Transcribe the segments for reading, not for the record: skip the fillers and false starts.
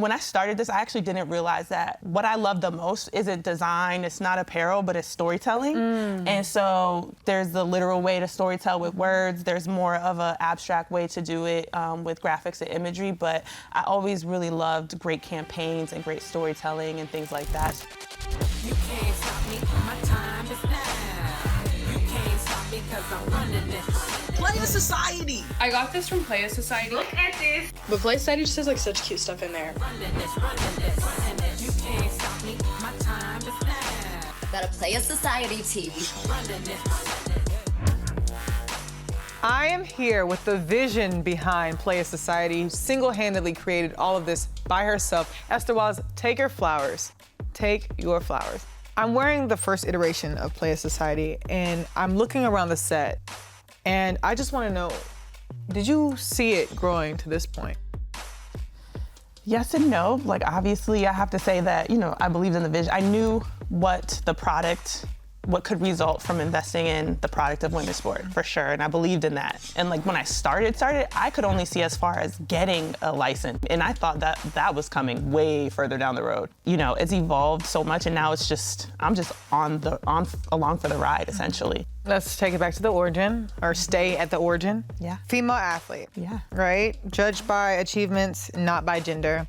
When I started this, I actually didn't realize that what I love the most isn't design, it's not apparel, but it's storytelling. And so there's the literal way to storytell with words. There's more of an abstract way to do it with graphics and imagery. But I always really loved great campaigns and great storytelling and things like that. You can't stop me, my time is now. You can't stop me because I'm running this. Playa Society. I got this from Playa Society. Look at this. But Playa Society just has like such cute stuff in there. Running this, running this, running this. You can't stop me, my time is now. Got a Playa Society tee. Running this, running this. I am here with the vision behind Playa Society, who single-handedly created all of this by herself. Esther Wallace, take your flowers. Take your flowers. I'm wearing the first iteration of Playa Society, and I'm looking around the set, and I just want to know, did you see it growing to this point? Yes and no. Like, obviously, I have to say that, you know, I believed in the vision. I knew what could result from investing in the product of women's sport, for sure, and I believed in that. And like when I started, I could only see as far as getting a license, and I thought that was coming way further down the road. You know, it's evolved so much, and now it's just, I'm just along for the ride, essentially. Let's take it back to the origin, or stay at the origin. Yeah. Female athlete. Yeah. Right? Judged by achievements, not by gender.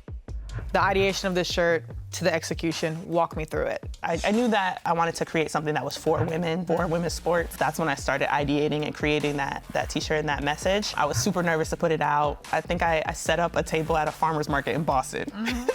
The ideation of this shirt to the execution, walk me through it. I knew that I wanted to create something that was for women, for women's sports. That's when I started ideating and creating that t-shirt and that message. I was super nervous to put it out. I think I set up a table at a farmer's market in Boston.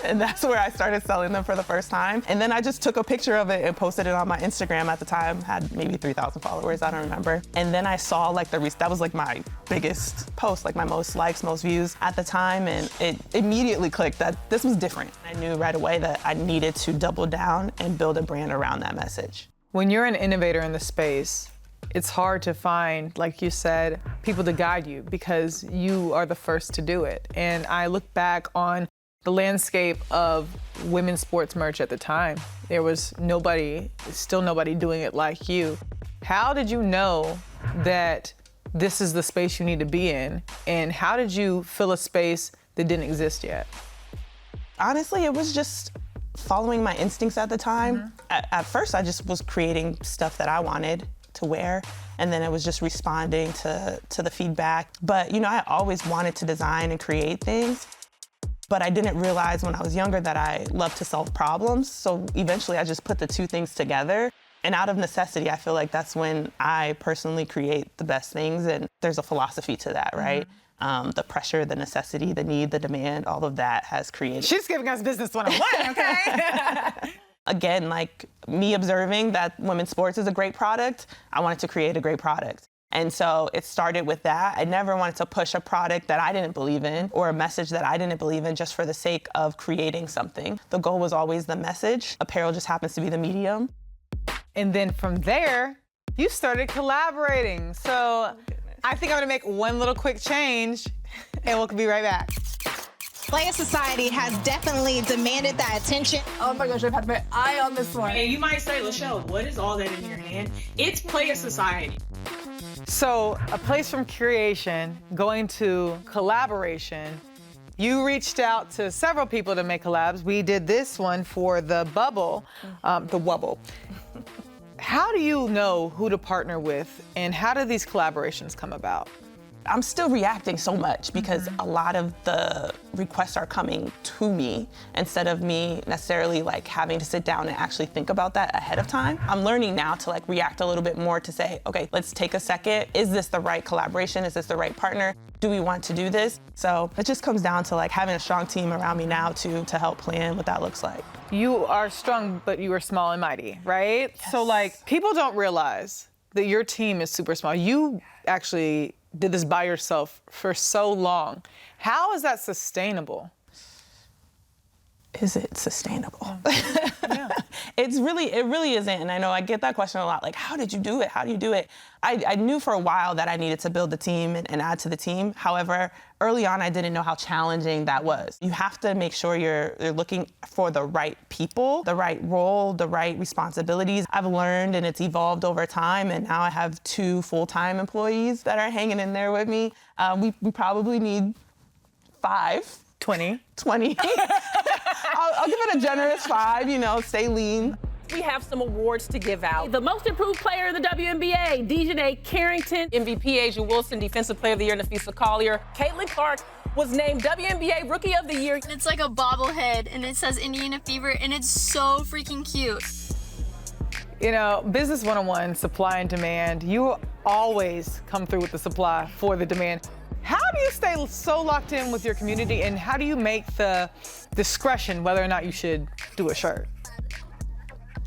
And that's where I started selling them for the first time. And then I just took a picture of it and posted it on my Instagram at the time. Had maybe 3,000 followers, I don't remember. And then I saw like that was like my biggest post, like my most likes, most views at the time. And it immediately clicked that this was different. I knew right away that I needed to double down and build a brand around that message. When you're an innovator in the space, it's hard to find, like you said, people to guide you because you are the first to do it. And I look back on the landscape of women's sports merch at the time. There was still nobody doing it like you. How did you know that this is the space you need to be in? And how did you fill a space that didn't exist yet? Honestly, it was just following my instincts at the time. At first, I just was creating stuff that I wanted to wear, and then it was just responding to the feedback. But, you know, I always wanted to design and create things, but I didn't realize when I was younger that I loved to solve problems. So eventually, I just put the two things together. And out of necessity, I feel like that's when I personally create the best things, and there's a philosophy to that, right? The pressure, the necessity, the need, the demand, all of that has created. She's giving us business 101, okay? Again, like me observing that women's sports is a great product, I wanted to create a great product. And so it started with that. I never wanted to push a product that I didn't believe in or a message that I didn't believe in just for the sake of creating something. The goal was always the message. Apparel just happens to be the medium. And then from there, you started collaborating. So I think I'm gonna make one little quick change and we'll be right back. Playa Society has definitely demanded that attention. Oh my gosh, I've had my eye on this one. And you might say, Lachelle, what is all that in your hand? It's Playa Society. So a place from creation going to collaboration. You reached out to several people to make collabs. We did this one for the Bubble, the Wubble. How do you know who to partner with, and how do these collaborations come about? I'm still reacting so much because a lot of the requests are coming to me instead of me necessarily like having to sit down and actually think about that ahead of time. I'm learning now to like react a little bit more to say, okay, let's take a second. Is this the right collaboration? Is this the right partner? Do we want to do this? So it just comes down to like having a strong team around me now to help plan what that looks like. You are strong, but you are small and mighty, right? Yes. So like people don't realize that your team is super small. You actually did this by yourself for so long. How is that sustainable? Is it sustainable? Yeah. It really isn't. And I know I get that question a lot, like, how did you do it? How do you do it? I knew for a while that I needed to build the team and add to the team. However, early on, I didn't know how challenging that was. You have to make sure you're looking for the right people, the right role, the right responsibilities. I've learned and it's evolved over time, and now I have 2 full-time employees that are hanging in there with me. We probably need 5. 20. give it a generous 5, you know, stay lean. We have some awards to give out. The most improved player in the WNBA, Dejanay Carrington. MVP Asia Wilson, Defensive Player of the Year, Nafisa Collier. Caitlin Clark was named WNBA Rookie of the Year. It's like a bobblehead, and it says Indiana Fever, and it's so freaking cute. You know, business 101, supply and demand. You always come through with the supply for the demand. How do you stay so locked in with your community, and how do you make the discretion whether or not you should do a shirt?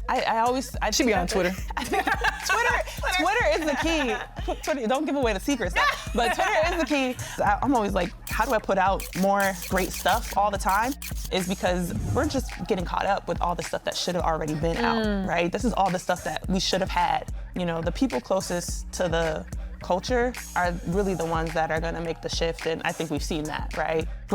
I should be on Twitter. Twitter is the key. Twitter, don't give away the secrets, but Twitter is the key. I'm always like, how do I put out more great stuff all the time? Is because we're just getting caught up with all the stuff that should have already been out, right? This is all the stuff that we should have had. You know, the people closest to the culture are really the ones that are gonna make the shift, and I think we've seen that, right?